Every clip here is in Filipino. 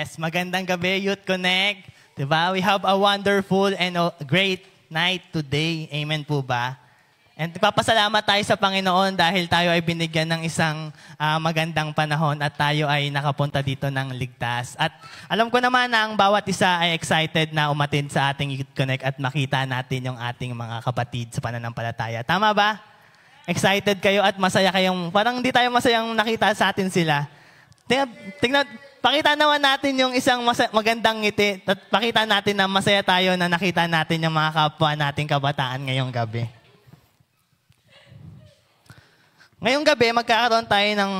Yes, magandang gabi, Youth Connect. Diba? We have a wonderful and a great night today. Amen po ba? And papasalamat tayo sa Panginoon dahil tayo ay binigyan ng isang magandang panahon at tayo ay nakapunta dito ng ligtas. At alam ko naman na ang bawat isa ay excited na umattend sa ating Youth Connect at makita natin yung ating mga kapatid sa pananampalataya. Tama ba? Excited kayo at masaya kayong, parang hindi tayo masayang nakita sa atin sila. Tingnan, pakita naman natin yung isang magandang ngiti at pakita natin na masaya tayo na nakita natin yung mga kapwa nating kabataan ngayong gabi. Ngayong gabi, magkakaroon tayo ng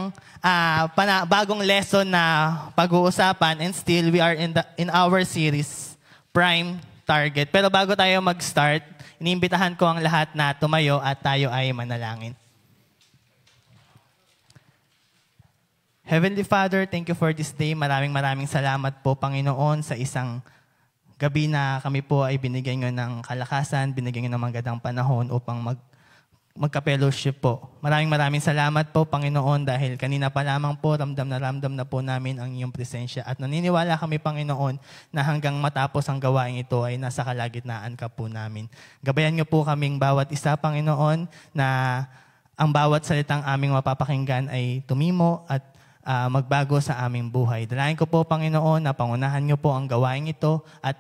bagong lesson na pag-uusapan and still we are in our series, Prime Target. Pero bago tayo mag-start, iniimbitahan ko ang lahat na tumayo at tayo ay manalangin. Heavenly Father, thank you for this day. Maraming salamat po, Panginoon, sa isang gabi na kami po ay binigyan nyo ng kalakasan, binigyan nyo ng magandang panahon upang magka-fellowship po. Maraming salamat po, Panginoon, dahil kanina pa lamang po, ramdam na po namin ang iyong presensya. At naniniwala kami, Panginoon, na hanggang matapos ang gawain ito ay nasa kalagitnaan ka po namin. Gabayan niyo po kaming bawat isa, Panginoon, na ang bawat salitang aming mapapakinggan ay tumimo at magbago sa aming buhay. Dalayan ko po, Panginoon, na pangunahan niyo po ang gawain ito at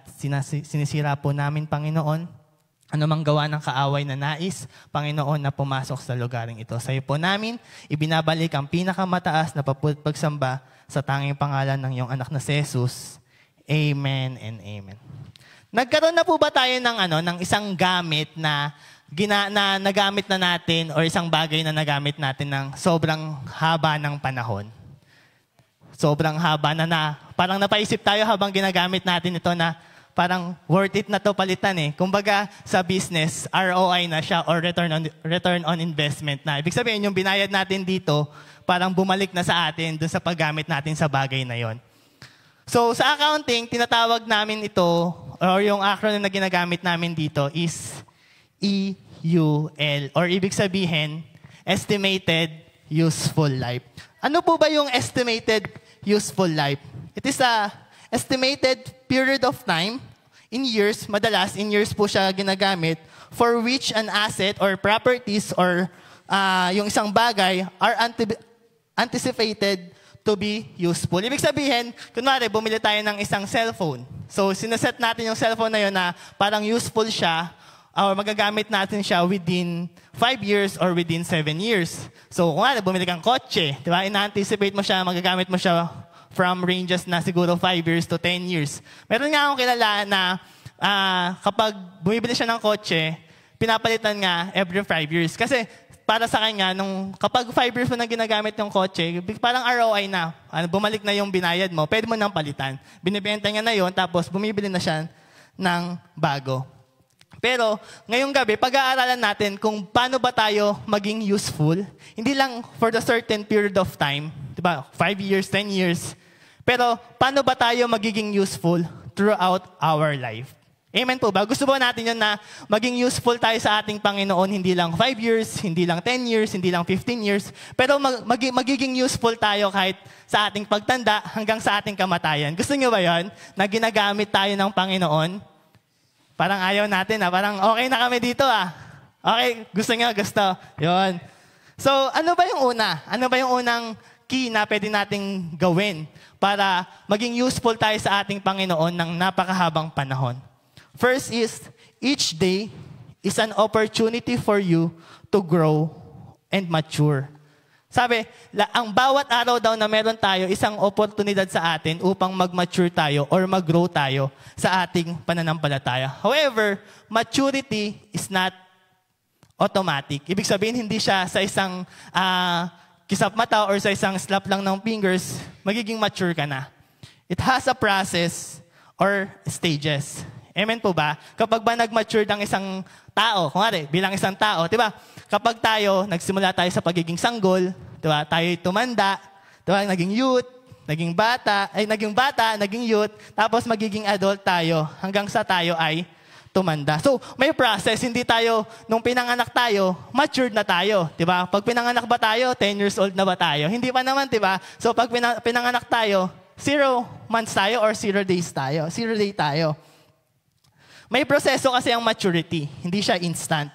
sinisira po namin, Panginoon, anumang gawa ng kaaway na nais, Panginoon, na pumasok sa lugaring ito. Sa iyo po namin, ibinabalik ang pinakamataas na pagsamba sa tanging pangalan ng iyong anak na si Jesus. Amen and amen. Nagkaroon na po ba tayo ng isang gamit na nagamit na natin or isang bagay na nagamit natin ng sobrang haba ng panahon? Sobrang haba na parang napaisip tayo habang ginagamit natin ito na parang worth it na to palitan eh. Kumbaga sa business, ROI na siya or return on investment na. Ibig sabihin, yung binayad natin dito, parang bumalik na sa atin dun sa paggamit natin sa bagay na yon. So sa accounting, tinatawag namin ito or yung acronym na ginagamit namin dito is EUL or ibig sabihin, Estimated Useful Life. Ano po ba yung estimated useful life? It is a estimated period of time in years, madalas in years po siya ginagamit, for which an asset or properties or yung isang bagay are anticipated to be useful. Ibig sabihin, kunwari, bumili tayo ng isang cellphone. So, sineset natin yung cellphone na yun na parang useful siya or magagamit natin siya within 5 years or within 7 years. So, kung bumili kang kotse, di ba? Ina-anticipate mo siya, magagamit mo siya from ranges na siguro 5 years to 10 years. Meron nga akong kilala na kapag bumibili siya ng kotse, pinapalitan nga every 5 years. Kasi para sa kanya, kapag 5 years mo na ginagamit yung kotse, parang ROI na. Bumalik na yung binayad mo, pwede mo nang palitan. Binibenta niya na yun, tapos bumibili na siya ng bago. Pero ngayong gabi, pag-aaralan natin kung paano ba tayo maging useful, hindi lang for the certain period of time, diba? 5 years, 10 years, pero paano ba tayo magiging useful throughout our life? Amen po ba? Gusto ba natin yun na maging useful tayo sa ating Panginoon, hindi lang 5 years, hindi lang 10 years, hindi lang 15 years, pero magiging useful tayo kahit sa ating pagtanda hanggang sa ating kamatayan. Gusto nyo ba yun? Na ginagamit tayo ng Panginoon? Parang ayaw natin parang okay na kami dito Okay, gusto nyo, gusto. Yun. So, ano ba yung una? Ano ba yung unang key na pwede nating gawin para maging useful tayo sa ating Panginoon ng napakahabang panahon? First is, each day is an opportunity for you to grow and mature. Sabi, ang bawat araw daw na meron tayo, isang oportunidad sa atin upang mag-mature tayo or mag-grow tayo sa ating pananampalataya. However, maturity is not automatic. Ibig sabihin, hindi siya sa isang kisap mata or sa isang slap lang ng fingers, magiging mature ka na. It has a process or stages. Amen po ba? Kapag ba nag-mature ang isang tao, kunwari, bilang isang tao, di ba? Kapag nagsimula tayo sa pagiging sanggol, di ba? Tayo tumanda, di ba? Naging youth, naging bata, naging youth, tapos magiging adult tayo hanggang sa tayo ay tumanda. So, may process. Hindi tayo, nung pinanganak tayo, matured na tayo. Di ba? Pag pinanganak ba tayo, 10 years old na ba tayo? Hindi pa naman, di ba? So, pag pinanganak tayo, 0 months tayo or 0 days tayo. 0 day tayo. May proseso kasi ang maturity. Hindi siya instant.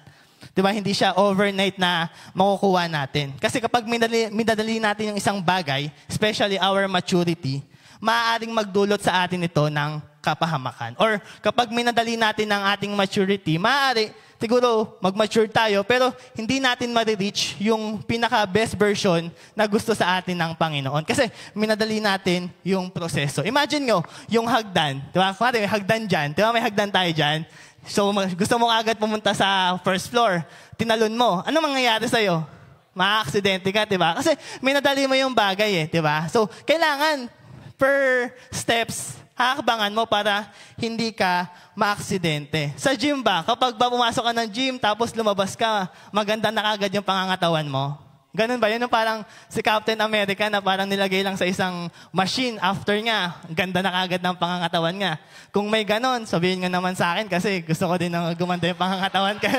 Diba? Hindi siya overnight na makukuha natin. Kasi kapag minadali natin yung isang bagay, especially our maturity, maaaring magdulot sa atin ito ng kapahamakan. Or kapag minadali natin ang ating maturity, maaari, siguro mag-mature tayo, pero hindi natin ma-reach yung pinaka-best version na gusto sa atin ng Panginoon. Kasi minadali natin yung proseso. Imagine nyo, yung hagdan. Diba? May hagdan dyan. Diba? May hagdan tayo dyan. So, gusto mo agad pumunta sa first floor. Tinalon mo. Ano mangyayari sa'yo? Maka-aksidente ka, diba? Kasi minadali mo yung bagay diba? So, kailangan per steps, hakabangan mo para hindi ka maaksidente. Sa gym ba, kapag pumasok ka ng gym tapos lumabas ka, maganda na kagad yung pangangatawan mo? Ganun ba? Yun yung parang si Captain America na parang nilagay lang sa isang machine. After nga, ganda na kagad ng pangangatawan nga. Kung may ganon, sabihin nga naman sa akin kasi gusto ko din na gumanda yung pangangatawan ka.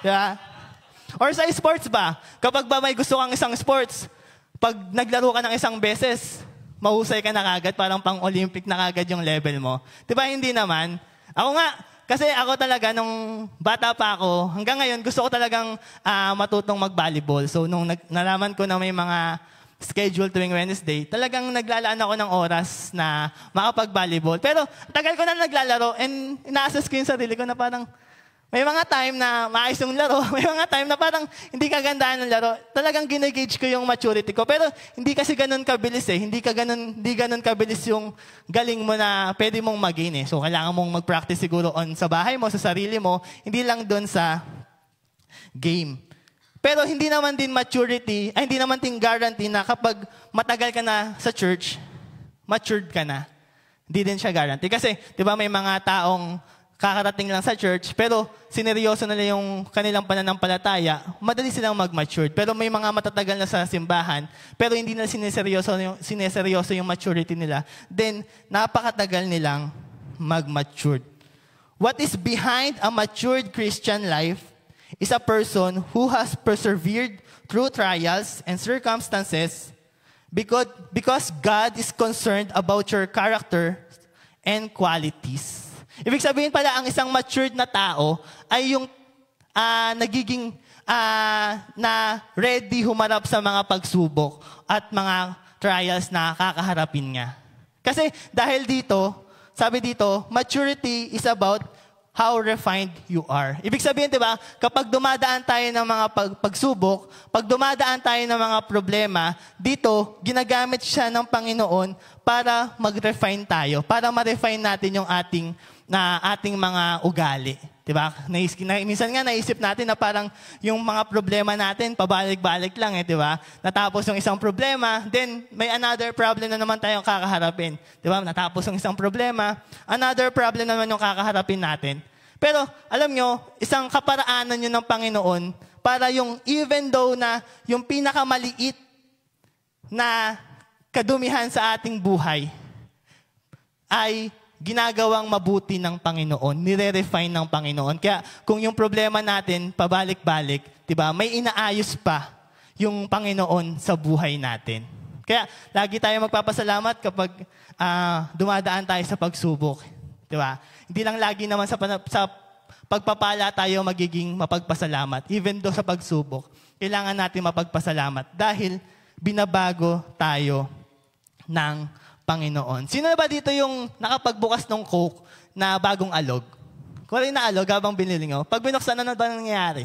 Diba? Or sa sports ba? Kapag ba may gusto kang isang sports, pag naglaro ka ng isang beses, mahusay ka na kagad, parang pang-Olympic na kagad yung level mo. Diba hindi naman? Ako nga, kasi ako talaga, nung bata pa ako, hanggang ngayon, gusto ko talagang matutong mag-volleyball. So, nung nalaman ko na may mga schedule tuwing Wednesday, talagang naglalaan ako ng oras na makapag-volleyball. Pero, tagal ko na naglalaro and ina-assess ko yung sarili ko na parang, may mga time na maayos yung laro, may mga time na parang hindi kagandahan ng laro. Talagang ginagauge ko yung maturity ko. Pero hindi kasi ganun kabilis hindi ganun kabilis yung galing mo na pwede mong mag-gain So kailangan mong mag-practice siguro sa bahay mo, sa sarili mo, hindi lang doon sa game. Pero hindi naman din hindi naman din guarantee na kapag matagal ka na sa church, matured ka na. Hindi din siya guarantee. Kasi, di ba may mga taong kakarating lang sa church, pero sineryoso nila yung kanilang pananampalataya, madali silang mag-mature. Pero may mga matatagal na sa simbahan, pero hindi na sineseryoso yung maturity nila, then napakatagal nilang mag-mature. What is behind a matured Christian life is a person who has persevered through trials and circumstances because God is concerned about your character and qualities. Ibig sabihin pala, ang isang matured na tao ay yung nagiging na ready humarap sa mga pagsubok at mga trials na kakaharapin niya. Kasi dahil dito, sabi dito, maturity is about how refined you are. Ibig sabihin, di ba, kapag dumadaan tayo ng mga pagsubok, pag dumadaan tayo ng mga problema, dito, ginagamit siya ng Panginoon para mag-refine tayo, para ma-refine natin yung ating mga ugali. Diba? Minsan nga naisip natin na parang yung mga problema natin, pabalik-balik lang diba? Natapos yung isang problema, then may another problem na naman tayong kakaharapin. Diba? Natapos yung isang problema, another problem naman yung kakaharapin natin. Pero alam nyo, isang kaparaanan yun ng Panginoon para yung even though na yung pinakamaliit na kadumihan sa ating buhay ay ginagawang mabuti ng Panginoon, nire-refine ng Panginoon. Kaya kung yung problema natin, pabalik-balik, diba, may inaayos pa yung Panginoon sa buhay natin. Kaya lagi tayo magpapasalamat kapag dumadaan tayo sa pagsubok. Diba? Hindi lang lagi naman sa pagpapala tayo magiging mapagpasalamat. Even do sa pagsubok, kailangan natin mapagpasalamat dahil binabago tayo ng Panginoon. Sino ba dito yung nakapagbukas ng Coke na bagong alog? Kung rin na alog, habang binili nyo, pag binuksan, ano ba nangyayari?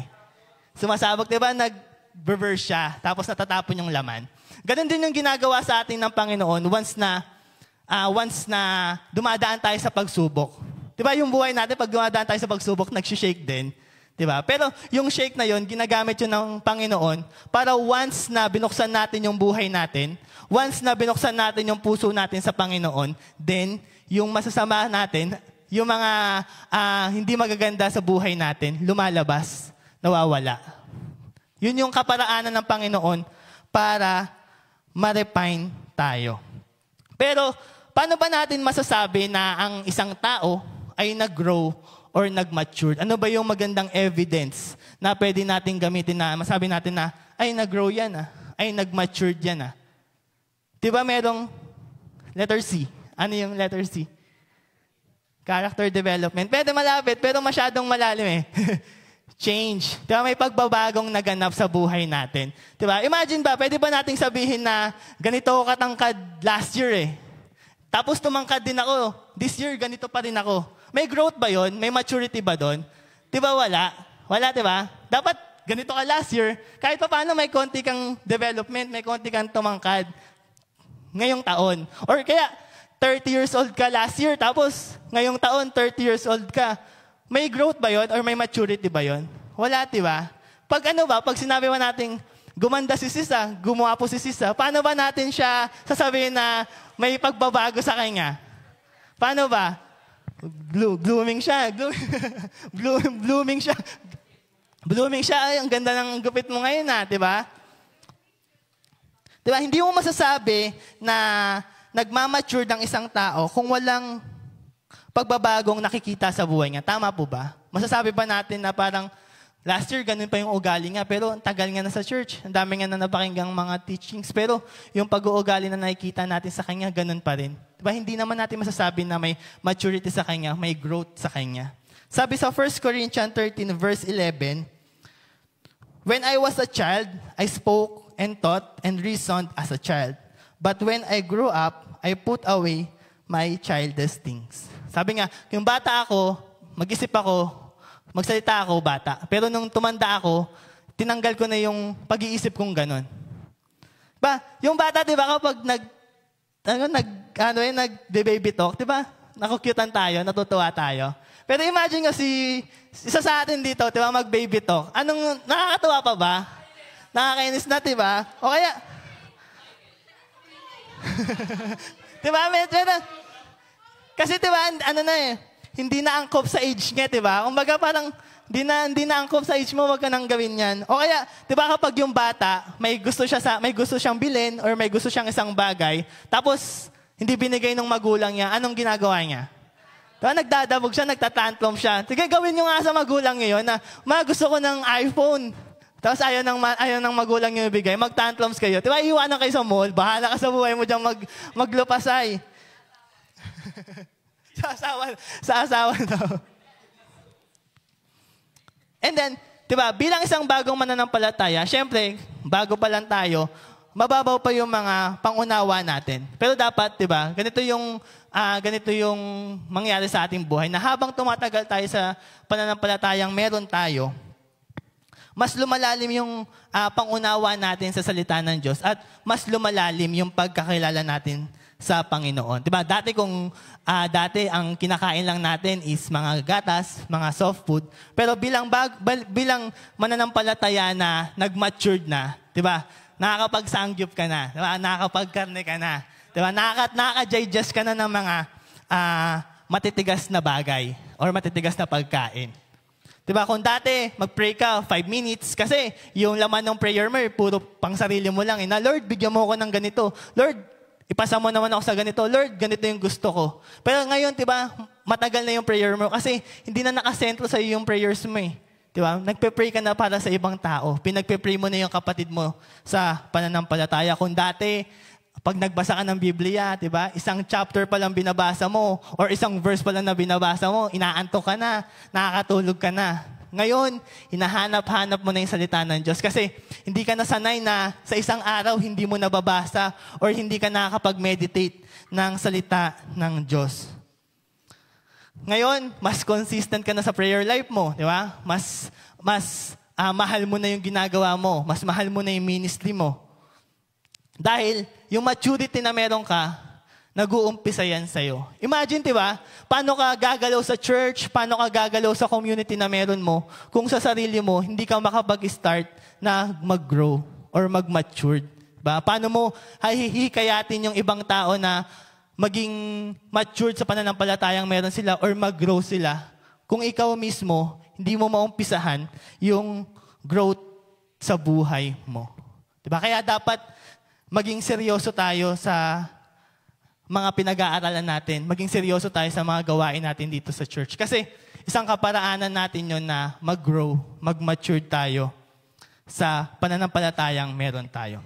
Sumasabog, di ba? Nag-reverse siya, tapos natatapon yung laman. Ganon din yung ginagawa sa atin ng Panginoon once na dumadaan tayo sa pagsubok. Di ba yung buhay natin, pag dumadaan tayo sa pagsubok, nag-shake din. Di ba? Pero yung shake na yon, ginagamit yun ng Panginoon para once na binuksan natin yung buhay natin, once na binuksan natin yung puso natin sa Panginoon, then yung masasama natin, yung mga hindi magaganda sa buhay natin, lumalabas, nawawala. Yun yung kaparaanan ng Panginoon para ma-refine tayo. Pero paano ba natin masasabi na ang isang tao ay nag-grow or nag-mature? Ano ba yung magandang evidence na pwede natin gamitin na masabi natin na, ay nag-grow yan ay nag-matured yan Diba merong Letter C. Ano yung letter C? Character development. Pwede malapit, pero masyadong malalim eh. Change. Diba, may pagbabagong naganap sa buhay natin. Diba? Imagine ba, pwede ba nating sabihin na ganito ako katangkad last year eh. Tapos tumangkad din ako. This year, ganito pa rin ako. May growth ba yon? May maturity ba doon? Diba wala? Wala, diba? Dapat ganito ka last year. Kahit pa paano may konti kang development, may konti kang tumangkad ngayong taon. Or kaya, 30 years old ka last year, tapos ngayong taon, 30 years old ka. May growth ba yon or may maturity ba yon? Wala, diba? Pag ano ba, pag sinabi mo natin, gumanda si Sisa, gumawa po si Sisa, paano ba natin siya sasabihin na may pagbabago sa kanya? Paano ba? Blooming siya. Blooming siya. Blooming siya. Ay, ang ganda ng gupit mo ngayon na, diba? Diba? Hindi mo masasabi na nagmamature ng isang tao kung walang pagbabagong nakikita sa buhay niya. Tama po ba? Masasabi ba natin na parang last year ganun pa yung ugali niya, pero ang tagal nga na sa church. Ang dami nga na napakinggang mga teachings, pero yung pag-uugali na nakikita natin sa kanya, ganun pa rin. Diba? Hindi naman natin masasabi na may maturity sa kanya, may growth sa kanya. Sabi sa 1 Corinthians 13 verse 11, "When I was a child, I spoke and taught and reasoned as a child. But when I grew up, I put away my childish things." Sabi nga, yung bata ako, mag-isip ako, magsalita ako, bata. Pero nung tumanda ako, tinanggal ko na yung pag-iisip kong ganun. Ba, yung bata, di ba, kapag nag-baby talk, di ba, nakukyutan tayo, natutuwa tayo. Pero imagine nga isa sa atin dito, di ba, mag-baby talk. Anong, nakakatuwa pa ba? Nakakainis na, di ba? O kaya, di ba, kasi diba, ano na eh, hindi na angkop sa age niya, diba? Kumbaga parang, hindi na angkop sa age mo, wag ka nang gawin yan. O kaya, diba kapag yung bata, may gusto siyang bilhin or may gusto siyang isang bagay, tapos hindi binigay ng magulang niya, anong ginagawa niya? Diba, nagdadabog siya, nagtatantrum siya. Sige, gawin nyo nga sa magulang niyo yun na, gusto ko ng iPhone. Tapos ayaw ng magulang niyo ibigay, mag-tantrums kayo. Diba, iiwanan kayo sa mall, bahala ka sa buhay mo dyan maglupasay. sa asawa daw. And then, diba, bilang isang bagong mananampalataya, syempre, bago pa lang tayo, mababaw pa yung mga pangunawa natin. Pero dapat, diba, ganito yung mangyari sa ating buhay, na habang tumatagal tayo sa pananampalatayang meron tayo, mas lumalalim yung pangunawa natin sa salita ng Diyos at mas lumalalim yung pagkakilala natin sa Panginoon. Diba? Dati ang kinakain lang natin is mga gatas, mga soft food, pero bilang mananampalataya na nag-matured na, diba? Nakakapag-sangyup ka na, diba? Nakakapag-karne ka na, diba? Nakaka-digest ka na ng mga matitigas na bagay or matitigas na pagkain. Diba? Kung dati, mag-pray ka 5 minutes kasi yung laman ng prayer mo, puro pang sarili mo lang. Na, Lord, bigyan mo ako ng ganito. Lord, ipasa mo naman ako sa ganito. Lord, ganito yung gusto ko. Pero ngayon, diba, matagal na yung prayer mo kasi hindi na nakasentro sa iyo yung prayers mo eh. Diba? Nagpe-pray ka na para sa ibang tao. Pinagpe-pray mo na yung kapatid mo sa pananampalataya. Kung dati, pag nagbasa ka ng Biblia, diba, isang chapter pa lang binabasa mo or isang verse pa lang na binabasa mo, inaantok ka na, nakakatulog ka na. Ngayon, hinahanap-hanap mo na yung salita ng Diyos kasi hindi ka nasanay na sa isang araw hindi mo nababasa or hindi ka nakakapag-meditate ng salita ng Diyos. Ngayon, mas consistent ka na sa prayer life mo, di ba? Mas mahal mo na yung ginagawa mo, mas mahal mo na yung ministry mo. Dahil yung maturity na meron ka, nag-uumpisa yan sa'yo. Imagine, di ba? Paano ka gagalaw sa church, paano ka gagalaw sa community na meron mo, kung sa sarili mo, hindi ka makapag-start na mag-grow or mag-mature. Diba? Paano mo hihikayatin yung ibang tao na maging matured sa pananampalatayang meron sila or mag-grow sila kung ikaw mismo, hindi mo maumpisahan yung growth sa buhay mo. Diba? Kaya dapat maging seryoso tayo sa mga pinag-aaralan natin, maging seryoso tayo sa mga gawain natin dito sa church. Kasi isang kaparaanan natin yun na mag-grow, mag-mature tayo sa pananampalatayang meron tayo.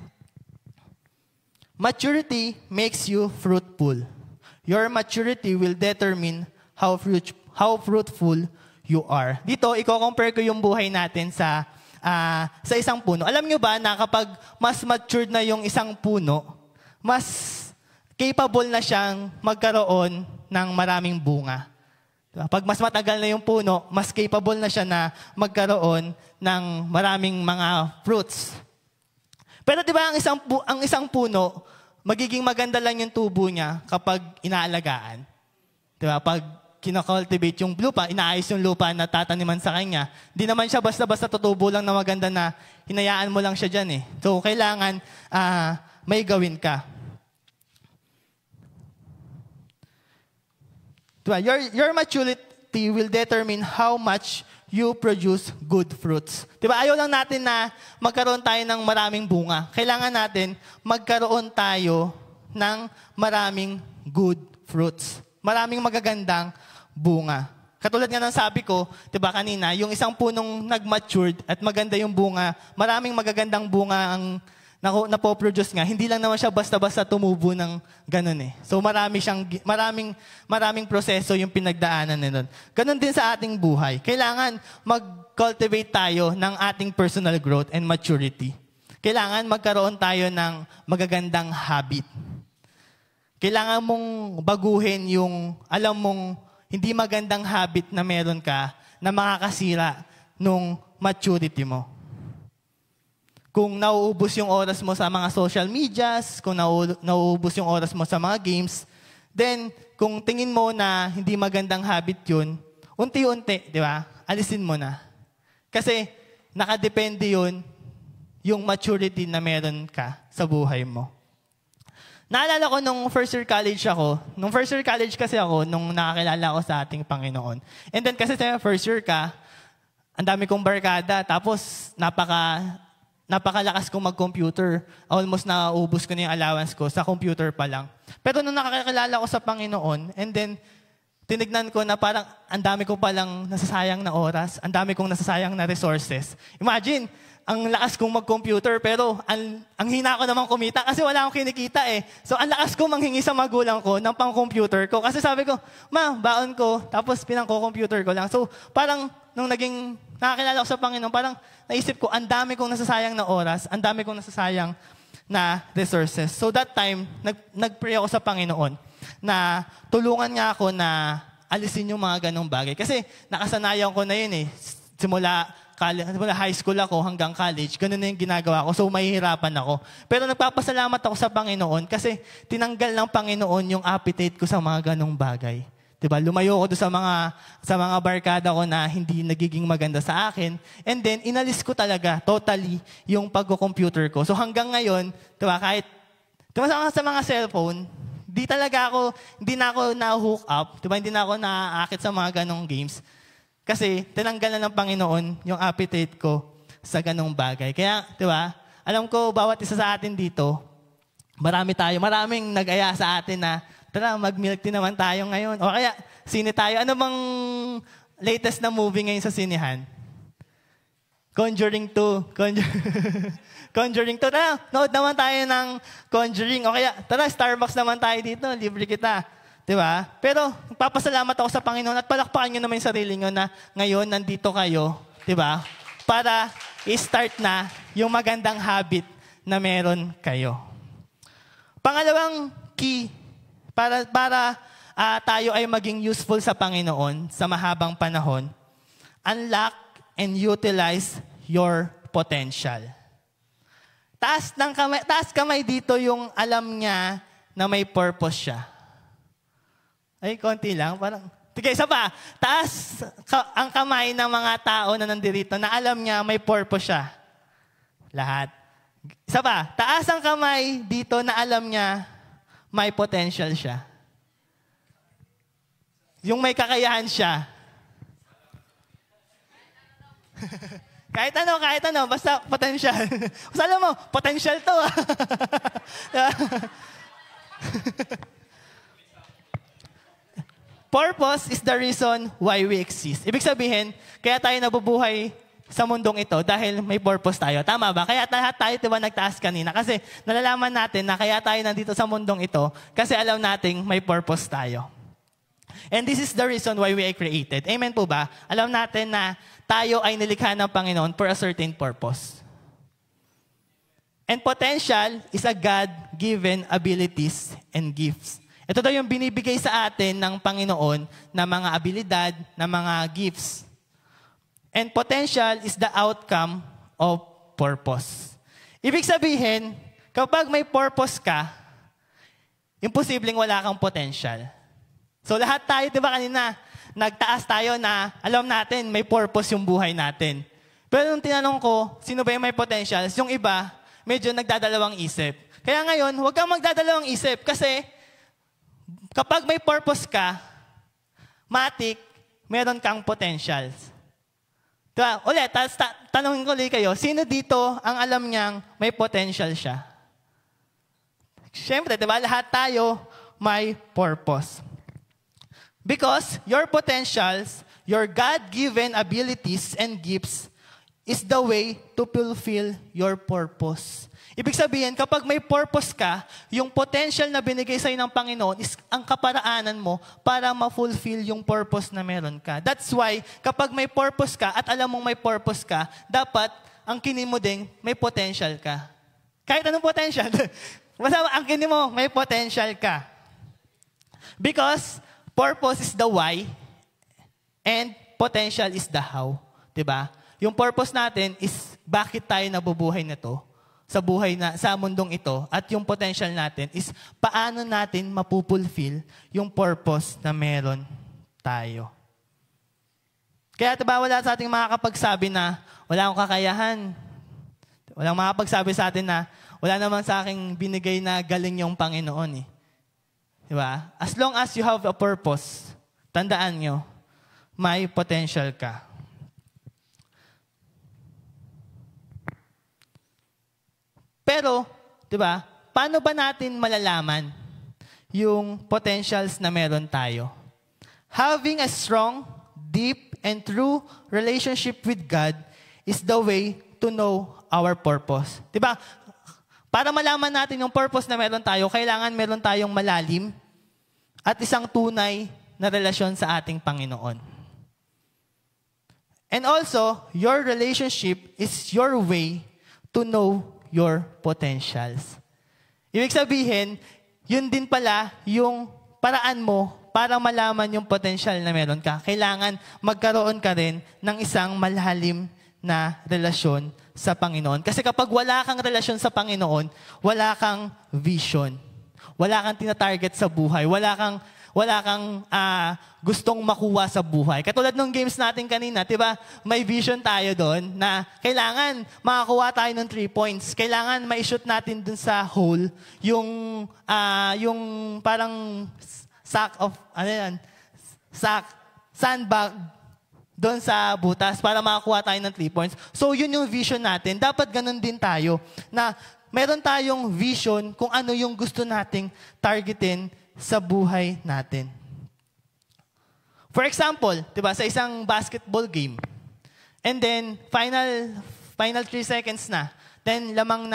Maturity makes you fruitful. Your maturity will determine how fruitful you are. Dito, i-compare ko yung buhay natin sa isang puno. Alam nyo ba na kapag mas matured na yung isang puno, mas capable na siyang magkaroon ng maraming bunga. Pag mas matagal na yung puno, mas capable na siya na magkaroon ng maraming mga fruits. Pero di ba ang isang puno, magiging maganda lang yung tubo niya kapag inaalagaan. Di ba? Pag kinakultivate yung lupa, inaayos yung lupa na tataniman sa kanya, di naman siya basta-basta tutubo lang na maganda na hinayaan mo lang siya dyan eh. So, kailangan may gawin ka. Diba? Your maturity will determine how much you produce good fruits. Diba? Ayaw lang natin na magkaroon tayo ng maraming bunga. Kailangan natin magkaroon tayo ng maraming good fruits. Maraming magagandang bunga. Katulad nga ng sabi ko, diba kanina, yung isang punong nag-matured at maganda yung bunga, maraming magagandang bunga ang napoproduce nga, hindi lang naman siya basta-basta tumubo ng ganun eh. So maraming proseso yung pinagdaanan nila. Ganun din sa ating buhay. Kailangan mag-cultivate tayo ng ating personal growth and maturity. Kailangan magkaroon tayo ng magagandang habit. Kailangan mong baguhin yung, alam mong, hindi magandang habit na meron ka na makakasira nung maturity mo. Kung nauubos yung oras mo sa mga social medias, kung nauubos yung oras mo sa mga games, then kung tingin mo na hindi magandang habit yun, unti-unti, di ba? Alisin mo na. Kasi nakadepende yun yung maturity na meron ka sa buhay mo. Naalala ko nung first year college ako, nung nakakilala ko sa ating Panginoon. And then kasi sa first year ka, ang dami kong barkada, tapos napakalakas kong mag-computer. Almost naubos ko na yung allowance ko sa computer pa lang. Pero nung nakakilala ko sa Panginoon, and then tinignan ko na parang ang dami ko palang nasasayang na oras, ang dami kong nasasayang na resources. Imagine, ang lakas kong mag-computer, pero ang hina ko naman kumita kasi wala akong kinikita eh. So, ang lakas ko manghingi sa magulang ko ng pang-computer ko. Kasi sabi ko, ma, baon ko, tapos pinang-computer ko lang. So, parang nung nakakilala ko sa Panginoon, parang naisip ko, ang dami kong nasasayang na oras, ang dami kong nasasayang na resources. So, that time, nag-pray ako sa Panginoon na tulungan niya ako na alisin yung mga ganong bagay. Kasi nakasanayan ko na yun eh. Simula high school ako hanggang college, ganun na yung ginagawa ko. So, mahihirapan ako. Pero nagpapasalamat ako sa Panginoon kasi tinanggal ng Panginoon yung appetite ko sa mga ganong bagay. Diba? Lumayo ko doon sa mga barkada ko na hindi nagiging maganda sa akin. And then, inalis ko talaga totally yung pag-computer ko. So, hanggang ngayon, diba, kahit sa mga cellphone, hindi na ako na-hook up. Diba? Hindi na ako naaakit sa mga ganong games. Kasi tinanggal na ng Panginoon yung appetite ko sa ganong bagay. Kaya, di ba, alam ko bawat isa sa atin dito, maraming nag-aya sa atin na, tara, mag-milk tea naman tayo ngayon. O kaya, sine tayo. Ano bang latest na movie ngayon sa sinehan? Conjuring 2. Conjuring 2. Tara, nood naman tayo ng Conjuring. O kaya, tara, Starbucks naman tayo dito. Libre kita. Diba? Pero, papasalamat ako sa Panginoon at palakpakan nyo naman yung sarili nyo na ngayon nandito kayo, diba? Para i-start na yung magandang habit na meron kayo. Pangalawang key para tayo ay maging useful sa Panginoon sa mahabang panahon, unlock and utilize your potential. Taas kamay dito yung alam niya na may purpose siya. Ay, konti lang. Parang, sige, isa pa. Taas ang kamay ng mga tao na nandirito na alam niya may purpose siya. Lahat. Isa pa. Taas ang kamay dito na alam niya may potential siya. Yung may kakayahan siya. kahit ano. Basta potential. Basta alam mo, potential to. Purpose is the reason why we exist. Ibig sabihin, kaya tayo nabubuhay sa mundong ito dahil may purpose tayo. Tama ba? Kaya lahat tayo, diba, nagtaas kanina. Kasi nalalaman natin na kaya tayo nandito sa mundong ito kasi alam nating may purpose tayo. And this is the reason why we are created. Amen po ba? Alam natin na tayo ay nilikha ng Panginoon for a certain purpose. And potential is a God-given abilities and gifts. Ito daw yung binibigay sa atin ng Panginoon na mga abilidad, na mga gifts. And potential is the outcome of purpose. Ibig sabihin, kapag may purpose ka, imposibleng wala kang potential. So lahat tayo, di ba kanina, nagtaas tayo na alam natin may purpose yung buhay natin. Pero nung tinanong ko, sino ba yung may potentials, yung iba, medyo nagdadalawang isip. Kaya ngayon, huwag kang magdadalawang isip kasi kapag may purpose ka, matik, meron kang potentials. Diba? Ulit, tanongin ko ulit kayo, sino dito ang alam niyang may potential siya? Siyempre, diba, lahat tayo may purpose. Because your potentials, your God-given abilities and gifts is the way to fulfill your purpose. Ibig sabihin, kapag may purpose ka, yung potential na binigay sa'yo ng Panginoon is ang kaparaanan mo para ma-fulfill yung purpose na meron ka. That's why, kapag may purpose ka at alam mong may purpose ka, dapat ang kinin mo din, may potential ka. Kahit anong potential. Basta ang kinin mo, may potential ka. Because purpose is the why and potential is the how. Diba? Yung purpose natin is bakit tayo nabubuhay na to sa mundong ito, at yung potential natin is paano natin mapupulfill yung purpose na meron tayo. Kaya diba wala sa ating makakapagsabi na wala akong kakayahan. Walang makakapagsabi sa atin na wala naman sa aking binigay na galing yung Panginoon eh. Diba? As long as you have a purpose, tandaan nyo, may potential ka. Pero, di ba, paano ba natin malalaman yung potentials na meron tayo? Having a strong, deep, and true relationship with God is the way to know our purpose. Di ba? Para malaman natin yung purpose na meron tayo, kailangan meron tayong malalim at isang tunay na relasyon sa ating Panginoon. And also, your relationship is your way to know your potentials. Ibig sabihin, yun din pala yung paraan mo para malaman yung potential na meron ka. Kailangan magkaroon ka rin ng isang malalim na relasyon sa Panginoon. Kasi kapag wala kang relasyon sa Panginoon, wala kang vision. Wala kang tinatarget sa buhay. Wala kang gustong makuha sa buhay. Katulad ng games natin kanina, diba? May vision tayo doon na kailangan makakuha tayo ng 3 points. Kailangan ma-shoot natin dun sa hole yung parang sandbag doon sa butas para makakuha tayo ng 3 points. So yun yung vision natin. Dapat ganun din tayo na meron tayong vision kung ano yung gusto nating targetin sa buhay natin. For example, 'di ba, sa isang basketball game. And then final 3 seconds na. Then lamang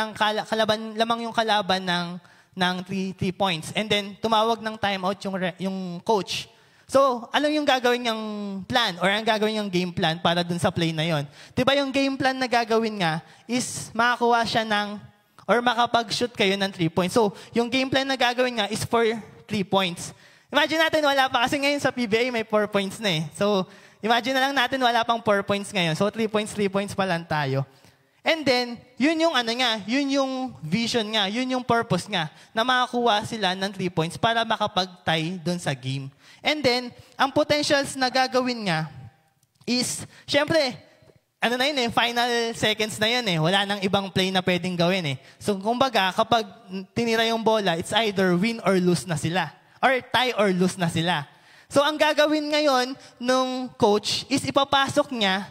yung kalaban ng 3 points. And then tumawag ng timeout yung coach. So, ano yung gagawin niyang plan or ang gagawin niyang game plan para dun sa play na yon? 'Di ba yung game plan na gagawin nga is makakuha siya or makapag-shoot kayo ng 3 points. So, yung game plan na gagawin nga is for 3 points. Imagine natin wala pa kasi ngayon sa PBA may 4 points na eh. So, imagine na lang natin wala pang 4 points ngayon. So, 3 points pa lang tayo. And then, yun yung yun yung vision nga, yun yung purpose nga, na makakuha sila ng 3 points para makapag-tie dun sa game. And then, ang potentials na gagawin nga is, syempre, final seconds na yan eh. Wala nang ibang play na pwedeng gawin eh. So, kumbaga, kapag tinira yung bola, it's either win or lose na sila. Or tie or lose na sila. So, ang gagawin ngayon nung coach is ipapasok niya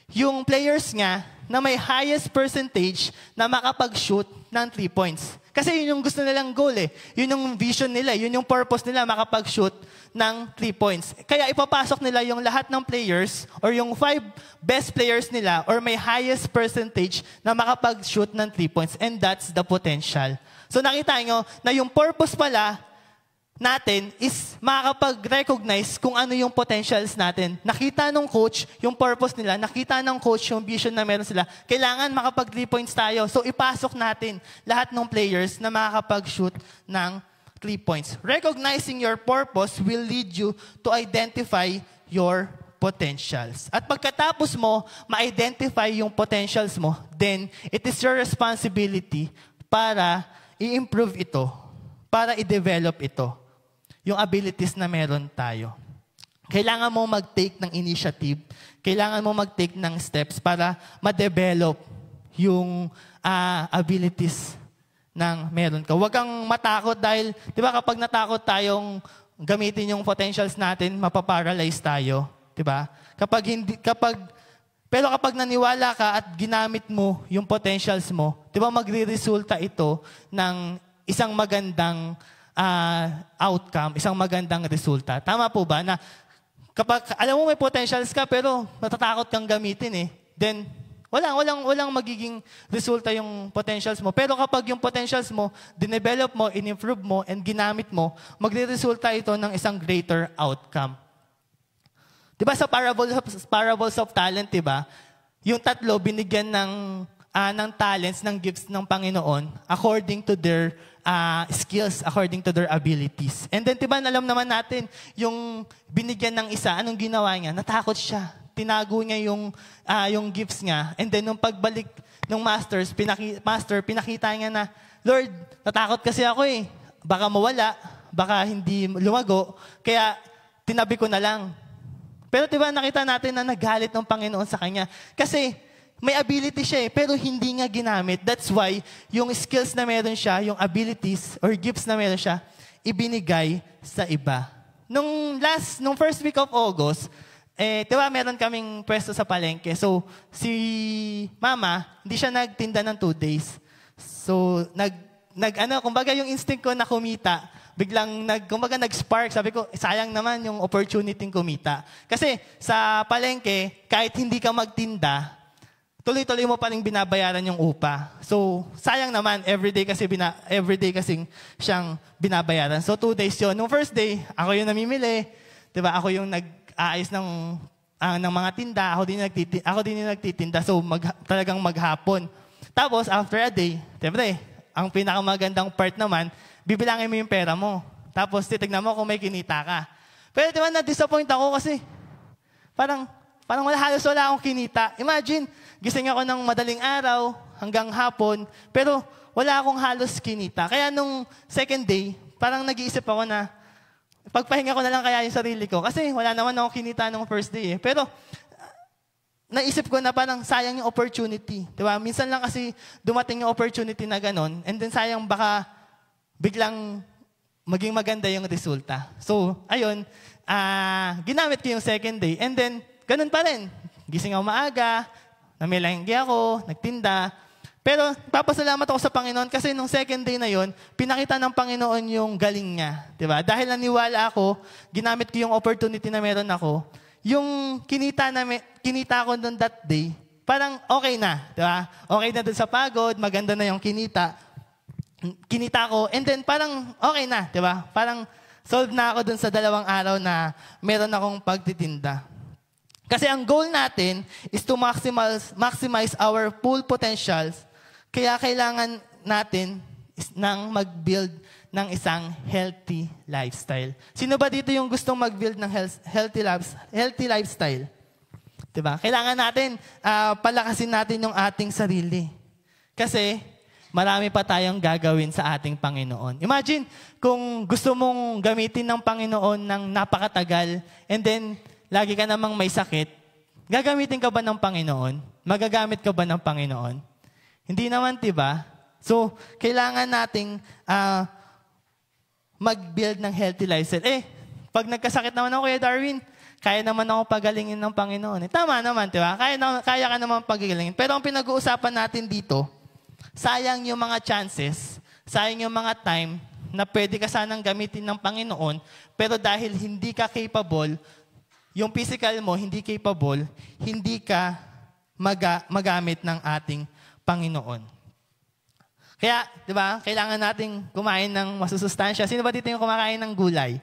yung players niya na may highest percentage na makapag-shoot ng 3 points. Kasi yun yung gusto nilang goal eh. Yun yung vision nila, yun yung purpose nila, makapag-shoot ng 3 points. Kaya ipapasok nila yung lahat ng players or yung 5 best players nila or may highest percentage na makapag-shoot ng 3 points. And that's the potential. So nakita nyo na yung purpose pala natin is makakapag-recognize kung ano yung potentials natin. Nakita nung coach yung purpose nila, nakita ng coach yung vision na meron sila. Kailangan makapag 3 points tayo. So ipasok natin lahat ng players na makakapag-shoot ng 3 points. Recognizing your purpose will lead you to identify your potentials. At pagkatapos mo ma-identify yung potentials mo, then it is your responsibility para i-improve ito, para i-develop ito. Yung abilities na meron tayo. Kailangan mo mag-take ng initiative. Kailangan mo mag-take ng steps para ma-develop yung abilities ng meron ka. Huwag kang matakot dahil, di ba kapag natakot tayong gamitin yung potentials natin, mapaparalyze tayo. Di ba? Pero kapag naniwala ka at ginamit mo yung potentials mo, di ba magre-resulta ito ng isang magandang outcome, isang magandang resulta. Tama po ba na kapag alam mo may potentials ka pero natatakot kang gamitin then walang magiging resulta yung potentials mo. Pero kapag yung potentials mo, dinevelop mo, in-improve mo, and ginamit mo, magre-resulta ito ng isang greater outcome. Diba sa parables of talent, diba? Yung 3 binigyan ng talents, ng gifts ng Panginoon according to their skills, according to their abilities. And then, diba, alam naman natin, yung binigyan ng isa, anong ginawa niya? Natakot siya. Tinago niya yung gifts niya. And then, nung pagbalik ng master, pinakita niya na, Lord, natakot kasi ako eh. Baka mawala, baka hindi lumago, kaya tinabi ko na lang. Pero diba, nakita natin na nagalit ng Panginoon sa kanya. Kasi, may ability siya pero hindi niya ginamit. That's why, yung skills na meron siya, yung abilities or gifts na meron siya, ibinigay sa iba. Nung first week of August, diba meron kaming pwesto sa palengke. So, si Mama, hindi siya nagtinda ng 2 days. So, kumbaga yung instinct ko na kumita, biglang nag-spark. Sabi ko, sayang naman yung opportunity kumita. Kasi sa palengke, kahit hindi ka magtinda, tuloy-tuloy mo pa rin binabayaran yung upa. So, sayang naman, everyday kasing siyang binabayaran. So, 2 days yun. Nung first day, ako yung namimili. Diba? Ako yung nag-aayos ng mga tinda. Ako din yung nagtitinda. So, talagang maghapon. Tapos, after a day, siyempre, ang pinakamagandang part naman, bibilangin mo yung pera mo. Tapos, titignan mo kung may kinita ka. Pero diba, na-disappoint ako kasi parang halos wala akong kinita. Imagine, gising ako ng madaling araw hanggang hapon, pero wala akong halos kinita. Kaya nung second day, parang nag-iisip ako na pagpahinga ko na lang kaya yung sarili ko. Kasi wala naman akong kinita nung first day. Pero naisip ko na parang sayang yung opportunity. Diba? Minsan lang kasi dumating yung opportunity na ganon, and then sayang baka biglang maging maganda yung resulta. So, ayun, ginamit ko yung second day, and then ganun pa rin. Gising ako maaga, namilanggi ako, nagtinda. Pero papasalamat ako sa Panginoon kasi nung second day na yon, pinakita ng Panginoon yung galing niya. Diba? Dahil naniwala ako, ginamit ko yung opportunity na meron ako, yung kinita ko doon that day, parang okay na. Diba? Okay na doon sa pagod, maganda na yung kinita. Kinita ko, and then parang okay na. Diba? Parang solve na ako doon sa 2 araw na meron akong pagtitinda. Kasi ang goal natin is to maximize our full potentials. Kaya kailangan natin ng mag-build ng isang healthy lifestyle. Sino ba dito yung gustong mag-build ng healthy lifestyle? Diba? Kailangan natin, palakasin natin yung ating sarili. Kasi marami pa tayong gagawin sa ating Panginoon. Imagine kung gusto mong gamitin ng Panginoon ng napakatagal, and then lagi ka namang may sakit, gagamitin ka ba ng Panginoon? Magagamit ka ba ng Panginoon? Hindi naman, diba? So, kailangan nating mag-build ng healthy lifestyle. Pag nagkasakit naman ako, Kuya Darwin, kaya naman ako pagalingin ng Panginoon. Tama naman, diba? Kaya ka naman pagalingin. Pero ang pinag-uusapan natin dito, sayang yung mga chances Sayang yung mga time na pwede ka sanang gamitin ng Panginoon, pero dahil hindi ka capable, yung physical mo hindi capable, hindi ka magamit ng ating Panginoon. Kaya, di ba, kailangan nating kumain ng masusustansya. Sino ba dito yung kumakain ng gulay?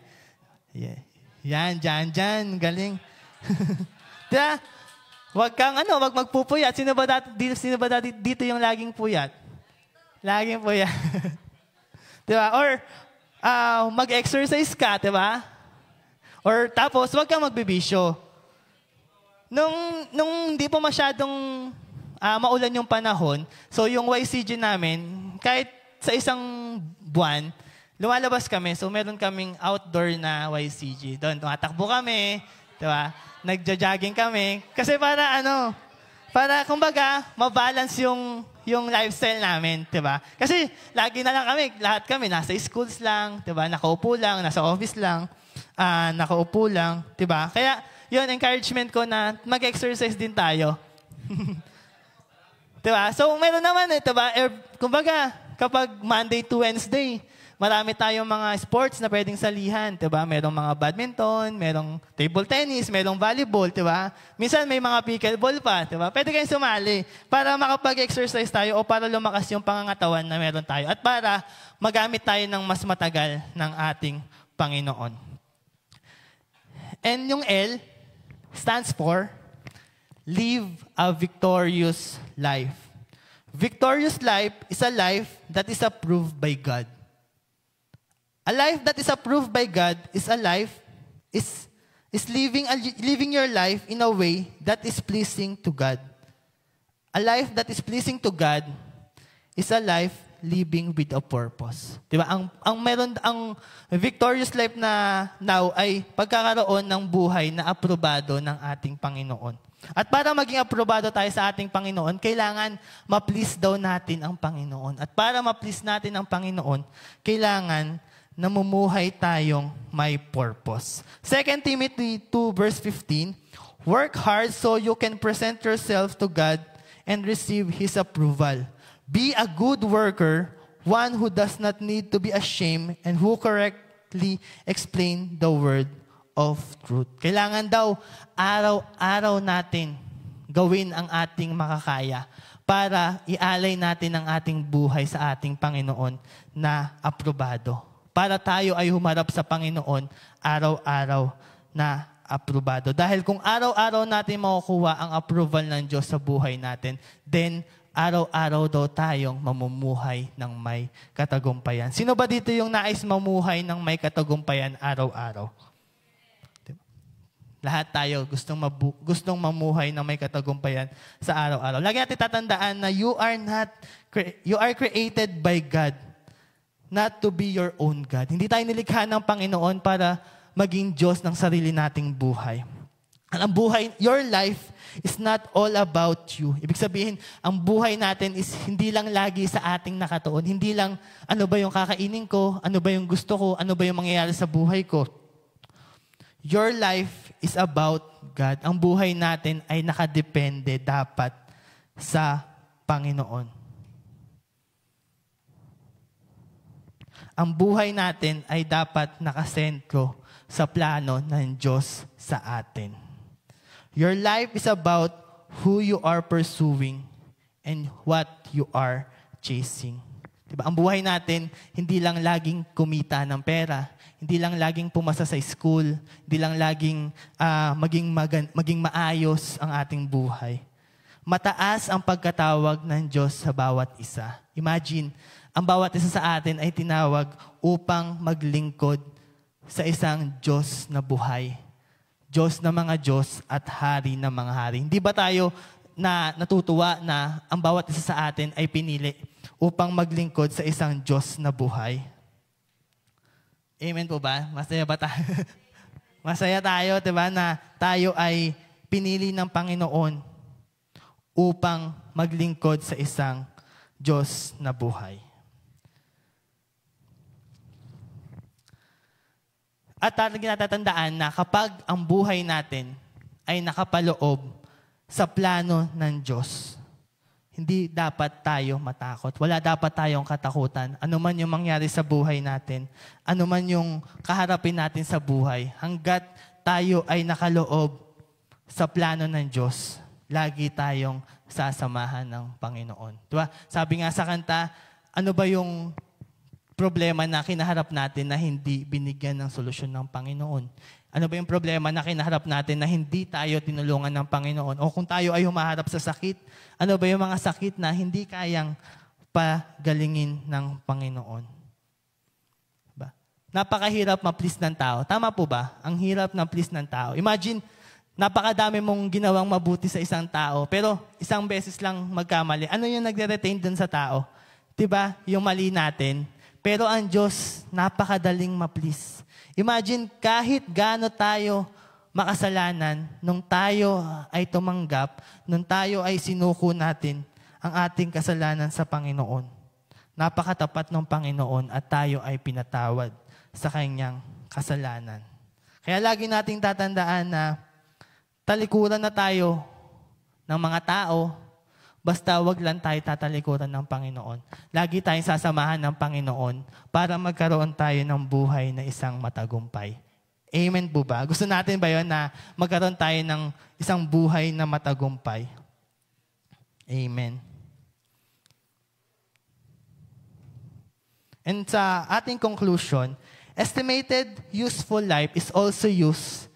Yeah. Yan, dyan, galing. Diba? Wag magpupuyat. Sino ba dito yung laging puyat? Laging puyat. Diba? Or, mag-exercise ka, diba? Or tapos, wag kang magbibisyo. Nung hindi pa masyadong maulan yung panahon, so yung YCG namin, kahit sa isang buwan, lumalabas kami, so meron kaming outdoor na YCG. Doon, tumatakbo kami, diba? Nagja-jogging kami. Kasi para kumbaga, mabalance yung lifestyle namin, diba? Kasi lagi na lang lahat kami, nasa schools lang, diba? Nakaupo lang, nasa office lang, nakaupo lang, diba? Kaya, yun, encouragement ko na mag-exercise din tayo. Diba? So, meron naman diba? Kumbaga, kapag Monday to Wednesday, marami tayong mga sports na pwedeng salihan, diba? Merong mga badminton, merong table tennis, merong volleyball, diba? Minsan may mga pickleball pa, diba? Pwede kayong sumali para makapag-exercise tayo o para lumakas yung pangangatawan na meron tayo at para magamit tayo ng mas matagal ng ating Panginoon. And yung L stands for live a victorious life. Victorious life is a life that is approved by God. A life that is approved by God is a life is living your life in a way that is pleasing to God. A life that is pleasing to God is a life living with a purpose. Diba? Ang victorious life na now ay pagkakaroon ng buhay na aprobado ng ating Panginoon. At para maging aprobado tayo sa ating Panginoon, kailangan ma-please daw natin ang Panginoon. At para ma-please natin ang Panginoon, kailangan namumuhay tayong may purpose. 2 Timothy 2 verse 15, work hard so you can present yourself to God and receive His approval. Be a good worker, one who does not need to be ashamed and who correctly explain the word of truth. Kailangan daw araw-araw natin gawin ang ating makakaya para ialay natin ang ating buhay sa ating Panginoon na aprobado. Para tayo ay humarap sa Panginoon araw-araw na aprobado. Dahil kung araw-araw natin makukuha ang approval ng Diyos sa buhay natin, then araw-araw daw tayong mamumuhay ng may katagumpayan. Sino ba dito yung nais mamuhay ng may katagumpayan araw-araw? Lahat tayo gustong mamuhay ng may katagumpayan sa araw-araw. Lagi natin tatandaan na you are created by God, not to be your own God. Hindi tayo nilikha ng Panginoon para maging Diyos ng sarili nating buhay. Ang buhay, your life is not all about you. Ibig sabihin, ang buhay natin is hindi lang lagi sa ating nakatuon. Hindi lang, ano ba yung kakainin ko? Ano ba yung gusto ko? Ano ba yung mangyayari sa buhay ko? Your life is about God. Ang buhay natin ay nakadepende dapat sa Panginoon. Ang buhay natin ay dapat nakasentro sa plano ng Diyos sa atin. Your life is about who you are pursuing and what you are chasing. Diba? Ang buhay natin, hindi lang laging kumita ng pera, hindi lang laging pumasa sa school, hindi lang laging maging maayos ang ating buhay. Mataas ang pagkatawag ng Diyos sa bawat isa. Imagine, ang bawat isa sa atin ay tinawag upang maglingkod sa isang Diyos na buhay. Diyos na mga Diyos at Hari na mga Hari. Hindi ba tayo natutuwa na ang bawat isa sa atin ay pinili upang maglingkod sa isang Diyos na buhay? Amen po ba? Masaya ba tayo? Masaya tayo, diba, na tayo ay pinili ng Panginoon upang maglingkod sa isang Diyos na buhay. At talagang natatandaan na kapag ang buhay natin ay nakapaloob sa plano ng Diyos, hindi dapat tayo matakot. Wala dapat tayong katakutan. Ano man yung mangyari sa buhay natin, ano man yung kaharapin natin sa buhay, hanggat tayo ay nakaloob sa plano ng Diyos, lagi tayong sasamahan ng Panginoon. Diba? Sabi nga sa kanta, ano ba yung problema na kinaharap natin na hindi binigyan ng solusyon ng Panginoon? Ano ba yung problema na kinaharap natin na hindi tayo tinulungan ng Panginoon? O kung tayo ay humaharap sa sakit, ano ba yung mga sakit na hindi kayang pagalingin ng Panginoon? Diba? Napakahirap ma-please ng tao. Tama po ba? Ang hirap na please ng tao. Imagine, napakadami mong ginawang mabuti sa isang tao, pero isang beses lang magkamali. Ano yung nagre-retain dun sa tao? Diba? Yung mali natin. Pero ang Diyos, napakadaling ma-please. Imagine, kahit gaano tayo makasalanan, nung tayo ay tumanggap, nung tayo ay sinuko natin ang ating kasalanan sa Panginoon. Napakatapat ng Panginoon at tayo ay pinatawad sa Kanyang kasalanan. Kaya lagi nating tatandaan na talikuran na tayo ng mga tao, basta wag lang tayo tatalikuran ng Panginoon. Lagi tayong sasamahan ng Panginoon para magkaroon tayo ng buhay na isang matagumpay. Amen po ba? Gusto natin ba yun na magkaroon tayo ng isang buhay na matagumpay? Amen. And sa ating conclusion, estimated useful life is also used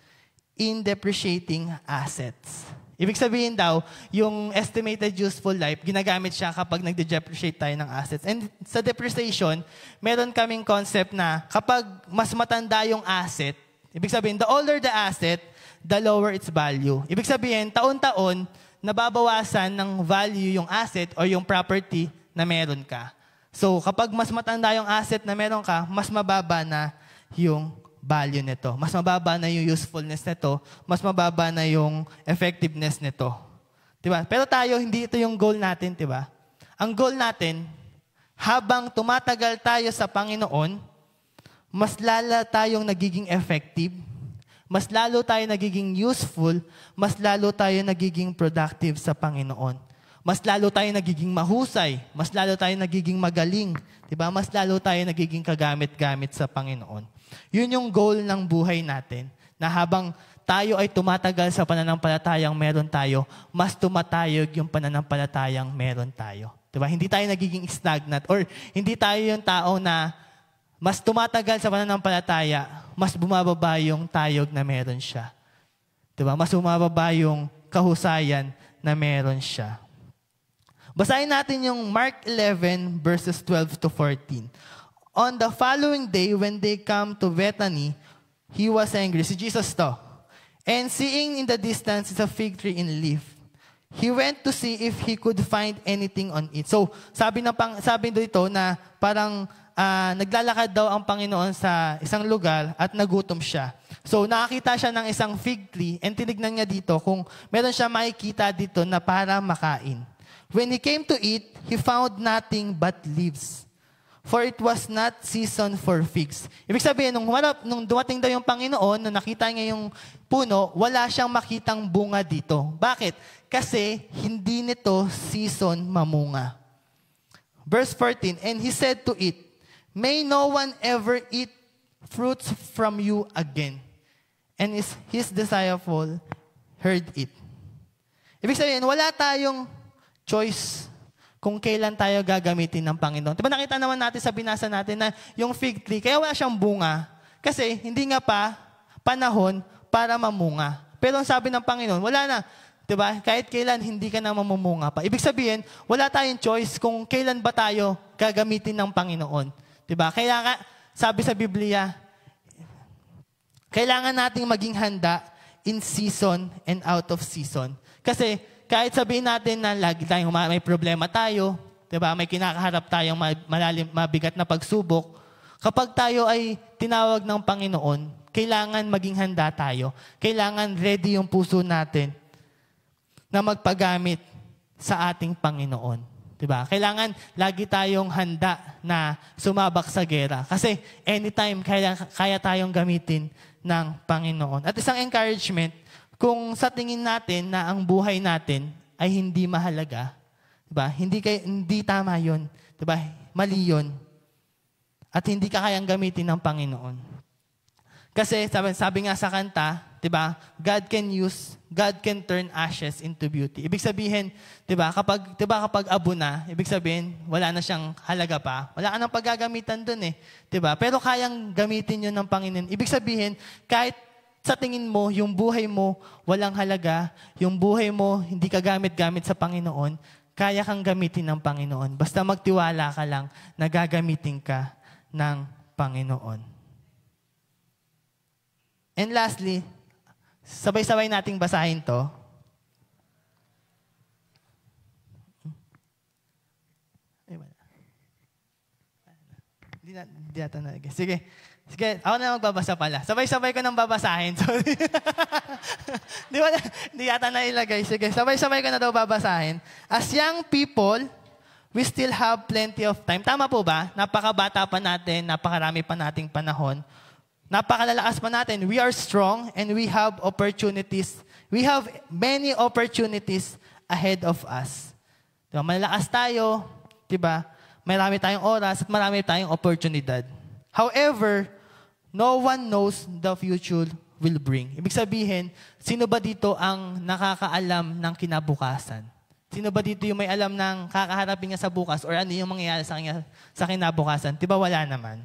in depreciating assets. Ibig sabihin daw, yung estimated useful life, ginagamit siya kapag nagde-depreciate tayo ng assets. And sa depreciation, meron kaming concept na kapag mas matanda yung asset, ibig sabihin, the older the asset, the lower its value. Ibig sabihin, taon-taon, nababawasan ng value yung asset o yung property na meron ka. So, kapag mas matanda yung asset na meron ka, mas mababa na yung value nito. Mas mababa na yung usefulness nito. Mas mababa na yung effectiveness nito. Diba? Pero tayo, hindi ito yung goal natin, diba? Ang goal natin, habang tumatagal tayo sa Panginoon, mas lalo tayong nagiging effective, mas lalo tayo nagiging useful, mas lalo tayo nagiging productive sa Panginoon. Mas lalo tayo nagiging mahusay, mas lalo tayo nagiging magaling, diba? Mas lalo tayo nagiging kagamit-gamit sa Panginoon. Yun yung goal ng buhay natin, na habang tayo ay tumatagal sa pananampalatayang meron tayo, mas tumatayog yung pananampalatayang meron tayo. Diba? Hindi tayo nagiging stagnant, or hindi tayo yung tao na mas tumatagal sa pananampalataya, mas bumababa yung tayog na meron siya. Diba? Mas bumababa yung kahusayan na meron siya. Basahin natin yung Mark 11 verses 12 to 14. On the following day, when they come to Bethany, he was angry. Si Jesus to. And seeing in the distance is a fig tree in leaf, he went to see if he could find anything on it. So, sabi dito na parang naglalakad daw ang Panginoon sa isang lugar at nagutom siya. So, nakakita siya ng isang fig tree and tinignan niya dito kung meron siya makikita dito na para makain. When he came to eat, he found nothing but leaves. For it was not season for figs. Ibig sabihin, nung dumating daw yung Panginoon, nung nakita niya yung puno, wala siyang makitang bunga dito. Bakit? Kasi hindi nito season mamunga. Verse 14, and he said to it, may no one ever eat fruits from you again. And his disciple heard it. Ibig sabihin, wala tayong choice kung kailan tayo gagamitin ng Panginoon. Diba nakita naman natin sa binasa natin na yung fig tree, kaya wala siyang bunga. Kasi hindi nga pa panahon para mamunga. Pero ang sabi ng Panginoon, wala na. Diba? Kahit kailan, hindi ka na mamumunga pa. Ibig sabihin, wala tayong choice kung kailan ba tayo gagamitin ng Panginoon. Diba? Kaya nga, sabi sa Biblia, kailangan nating maging handa in season and out of season. Kasi kahit sabihin natin na lagi tayong may problema tayo, diba? May kinakaharap tayong mabigat na pagsubok, kapag tayo ay tinawag ng Panginoon, kailangan maging handa tayo. Kailangan ready yung puso natin na magpagamit sa ating Panginoon. Diba? Kailangan lagi tayong handa na sumabak sa gera. Kasi anytime kaya tayong gamitin ng Panginoon. At isang encouragement, kung sa tingin natin na ang buhay natin ay hindi mahalaga, Diba? Hindi tama yun. Diba? Mali yun. At hindi ka kayang gamitin ng Panginoon. Kasi sabi nga sa kanta, 'di ba? God can turn ashes into beauty. Ibig sabihin, 'di ba, kapag abo na, ibig sabihin wala na siyang halaga pa. Wala ka nang paggagamitan doon eh, 'di ba? Pero kayang gamitin 'yun ng Panginoon. Ibig sabihin, kahit sa tingin mo, yung buhay mo walang halaga, yung buhay mo hindi ka gamit-gamit sa Panginoon, kaya kang gamitin ng Panginoon. Basta magtiwala ka lang na gagamitin ka ng Panginoon. And lastly, sabay-sabay nating basahin to. Hindi natin nalagay. Sige, ako na magbabasa pala. Sabay-sabay ko nang babasahin. Sorry. Hindi yata nailagay. Sige, sabay-sabay ko na daw babasahin. As young people, we still have plenty of time. Tama po ba? Napakabata pa natin, napakarami pa nating panahon. Napakalalakas pa natin. We are strong and we have opportunities. We have many opportunities ahead of us. Diba? Malalakas tayo, diba? Marami tayong oras at marami tayong oportunidad. However, no one knows the future will bring. Ibig sabihin, sino ba dito ang nakakaalam ng kinabukasan? Sino ba dito yung may alam ng kakaharapin niya sa bukas or ano yung mangyayari sa kanya sa kinabukasan? Diba wala naman?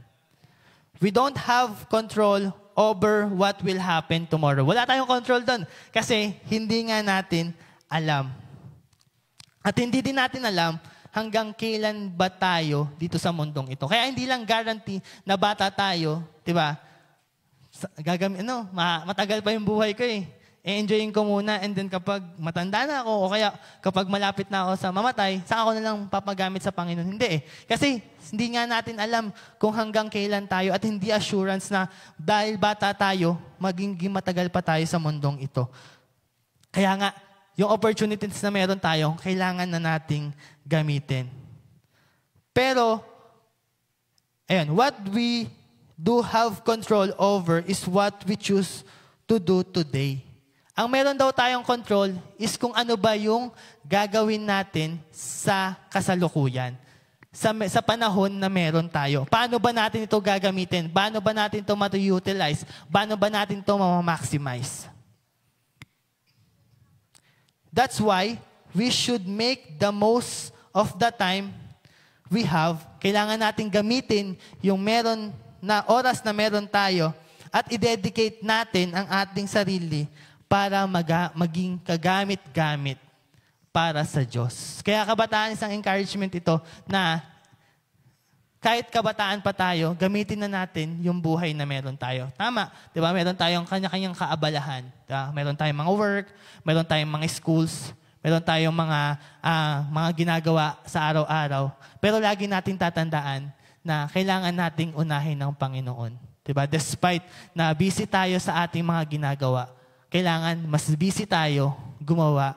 We don't have control over what will happen tomorrow. Wala tayong control doon kasi hindi nga natin alam. At hindi din natin alam hanggang kailan ba tayo dito sa mundong ito. Kaya hindi lang guarantee na bata tayo, 'di ba? Matagal pa yung buhay ko eh. I-enjoyin ko muna and then kapag matanda na ako o kaya kapag malapit na ako sa mamatay, saka ako na lang papagamit sa Panginoon. Hindi eh. Kasi hindi nga natin alam kung hanggang kailan tayo at hindi assurance na dahil bata tayo, magiging matagal pa tayo sa mundong ito. Kaya nga, yung opportunities na meron tayo, kailangan na nating gamitin. Pero, what we do have control over is what we choose to do today. Ang meron daw tayong control is kung ano ba yung gagawin natin sa kasalukuyan. Sa panahon na meron tayo. Paano ba natin ito gagamitin? Paano ba natin ito ma-utilize? Paano ba natin ito ma-maximize? That's why we should make the most of the time we have. Kailangan natin gamitin yung meron na oras na meron tayo at i-dedicate natin ang ating sarili para maging kagamit-gamit para sa Diyos. Kaya kabataan, isang encouragement ito na kahit kabataan pa tayo, gamitin na natin yung buhay na meron tayo. Tama, di ba? Meron tayong kanya-kanyang kaabalahan. Diba? Meron tayong mga work, meron tayong mga schools, meron tayong mga ginagawa sa araw-araw. Pero lagi nating tatandaan na kailangan nating unahin ng Panginoon. Diba? Despite na busy tayo sa ating mga ginagawa, kailangan mas busy tayo gumawa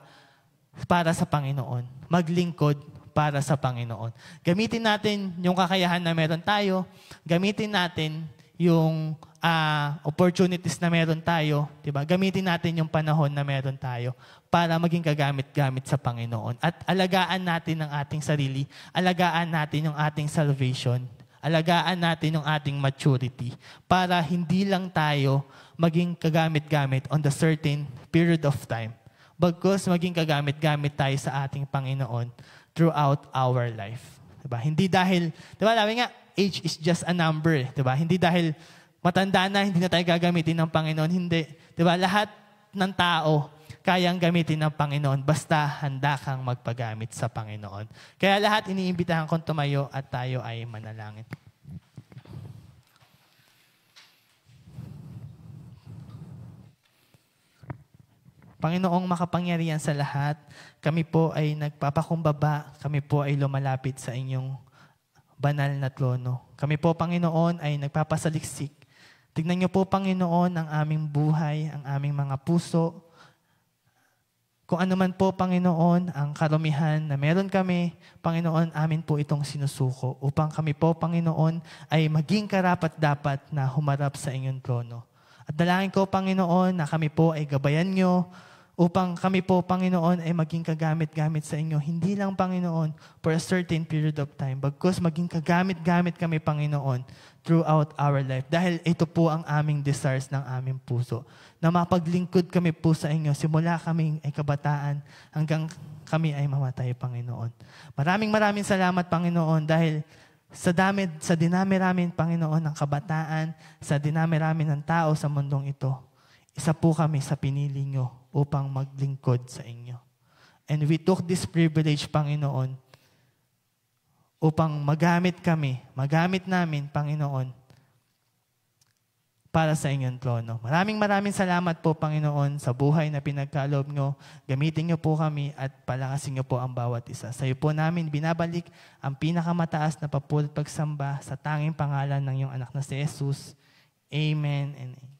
para sa Panginoon. Maglingkod para sa Panginoon. Gamitin natin yung kakayahan na meron tayo. Gamitin natin yung opportunities na meron tayo. Diba? Gamitin natin yung panahon na meron tayo para maging kagamit-gamit sa Panginoon. At alagaan natin ang ating sarili. Alagaan natin yung ating salvation. Alagaan natin yung ating maturity para hindi lang tayo maging kagamit-gamit on the certain period of time. Bagkus maging kagamit-gamit tayo sa ating Panginoon throughout our life. Diba? Hindi dahil, diba, sabi nga, age is just a number. Diba? Hindi dahil matanda na, hindi na tayo gagamitin ng Panginoon. Hindi. Diba? Lahat ng tao kayang gamitin ng Panginoon basta handa kang magpagamit sa Panginoon. Kaya lahat iniimbitahan kong tumayo at tayo ay manalangin. Panginoong makapangyarihan sa lahat, kami po ay nagpapakumbaba, kami po ay lumalapit sa inyong banal na trono. Kami po, Panginoon, ay nagpapasaliksik. Tignan niyo po, Panginoon, ang aming buhay, ang aming mga puso. Kung ano man po, Panginoon, ang karumihan na meron kami, Panginoon, amin po itong sinusuko upang kami po, Panginoon, ay maging karapat-dapat na humarap sa inyong trono. At dalangin ko, Panginoon, na kami po ay gabayan niyo, upang kami po, Panginoon, ay maging kagamit-gamit sa inyo. Hindi lang, Panginoon, for a certain period of time, bagkus maging kagamit-gamit kami, Panginoon, throughout our life. Dahil ito po ang aming desires ng aming puso, na mapaglingkod kami po sa inyo, simula kaming ay kabataan hanggang kami ay mamatay, Panginoon. Maraming salamat, Panginoon, dahil sa dinami-ramin, Panginoon, ng kabataan, sa dinami-ramin ng tao sa mundong ito, isa po kami sa pinili nyo upang maglingkod sa inyo. And we took this privilege, Panginoon, upang magamit namin, Panginoon, para sa inyong trono. Maraming salamat po, Panginoon, sa buhay na pinagkaloob nyo. Gamitin nyo po kami at palakasin nyo po ang bawat isa. Sa iyo po namin binabalik ang pinakamataas na papuri at pagsamba sa tanging pangalan ng iyong anak na si Jesus. Amen and amen.